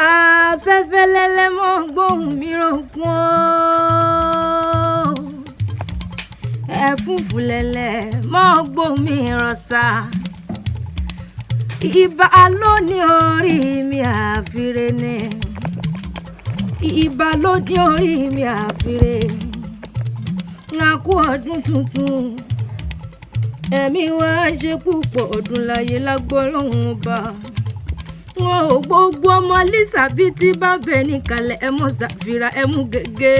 afẹ́fẹ́ lẹ́lẹ́ mọ́ gbóhùn mi rògbòn ẹ̀fúùfù lẹ́lẹ́ mọ́ gbóhùn mi rọ̀ṣà ìbà lóní orí mi àfiré ni ìbà lóní orí mi àfiré ńkú ọdún tuntun ẹ̀mí wa ṣe púpọ̀ ọdún láyé lágbọ́lọ́hún ọba wọn ò gbogbo ọmọ Lísàbí tí bá bẹ níkàlẹ̀ ẹ mọ̀ ṣàfira ẹ mú gègé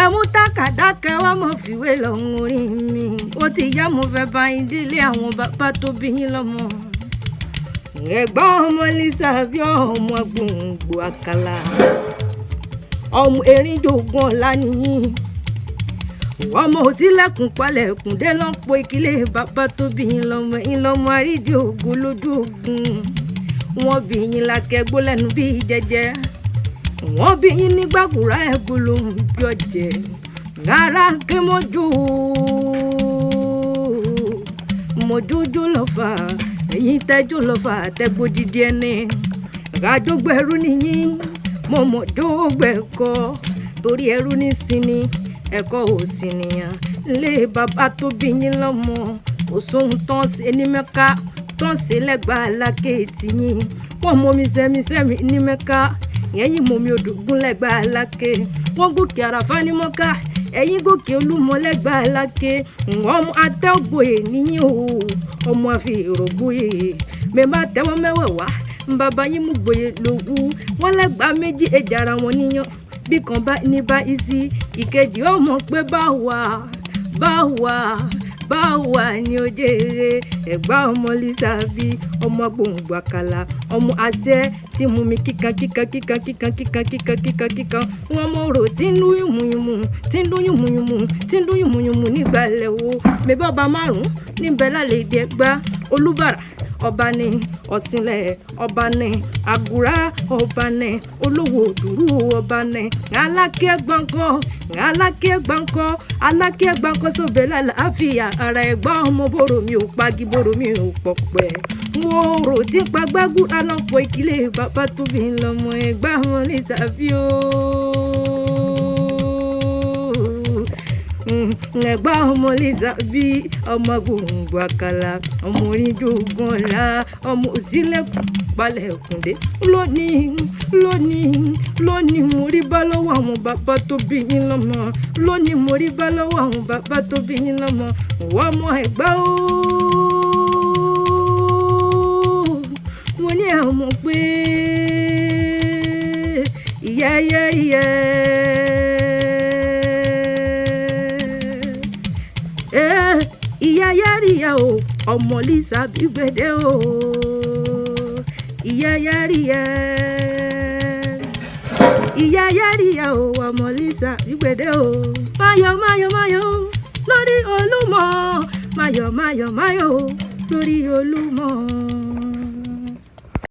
ẹ mú tákàdá kẹwàá mọ̀ fìwé lọ́hùn orí mi ó ti yá mo fẹ́ bá yín délé àwọn bàbá tó bí yín lọ́mọ ẹ̀gbọ́n ọmọ Lísàbí ọmọ gbòǹgbò àkàlà ọmọ erinjogun ọ̀la nìyí ọmọ òsínlẹ̀kùn palẹ̀kùn dé lọ́pọ̀ ìkílé bàbá tó bí yín lọ́mọ àrídì ògo lójú ogun wọ́n bí yín lákẹ́gbó lẹ́nu bí jẹ́jẹ́ wọ́n bí yín nígbàkúrá ẹ̀gbọ́n lòún bí ọ̀jẹ̀ rárá ké mọ́jújú lọ́fà ẹ̀yìn tẹ́jú lọ́fà tẹ́gbó dídí ẹni rájógbẹ̀rú nìyí mọ̀mọ́dógbẹ̀kọ́ torí ẹrú ní sinmi ẹ̀kọ́ òsì nìyàn lé bàbá tó bí yín lọ́mọ kò sóhun tán ṣe ní Mẹ́kà tán ṣe lẹ́gbàá lákèétì yín wọ́n mọ mi sẹ́mi ní Mẹ́kà ẹ̀yìn mọ mi òdògún lẹ́gbàá lákè wọ́n gòkè àràfá ní Mọ́kà ẹ̀yìn gòkè Olúmọ lẹ́gbàá lákè ọmọ atẹ́gboyè níyìn o ọmọ àfi èrògboyè mẹ́mà tẹ́wọ́ mẹ́wẹ̀wá bàbá yín mú gboyè lówú wọ́n lẹ́gbàá méjì èjì ara wọn níyàn bí kan bá ní bá isi ìkejì ọmọ pé báwa ni ó jèrè ẹ̀gbá ọmọ Lísàbí ọmọ gbòǹgbò àkàlà ọmọ àṣẹ tí mú mi kíkan wọn mọ rò tí ń lú yùmùyùmù nígbàlẹ̀ wo mi bọ́ba márùn-ún níbẹ̀ lálẹ́ ìdí ẹgbá Olúbàrà ọba ní Ọ̀ṣìnlẹ̀ ọba ní Àgùrá ọba ní Olówó Òdùrú ọba ní Aláké gbọ̀ǹkọ́ sóbẹ̀ lálàáfíà ara ẹ̀gbọ́n ọmọ bòrò mi ò pagi bòrò mi ò pọ̀pẹ́ wọ́n rò tí ń pa gbágúrà náà pọ̀ ìkílé bàbá tó bí lọ́mọ ẹ̀gbá ọmọ Lísàbí o. ẹ̀gbá ọmọ Lísàbí ọmọ gbòǹgbò àkàlà ọmọ oríjòògùn ọ̀la ọmọ òsínlẹ̀kùn palẹ̀kùn dé lónìí mo rí bá lọ́wọ́ àwọn bàbá tó bí yín lọ́mọ lónìí mo rí bá lọ́wọ́ àwọn bàbá tó bí yín lọ́mọ wọ́n mọ ẹ̀gbá o mo ní àwọn pé ìyá yáríyá o ọmọ Lísàbí gbẹdẹ o ìyá yáríyá o ọmọ Lísàbí gbẹdẹ o máyọ̀ lórí Olúmọ máyọ̀ lórí Olúmọ.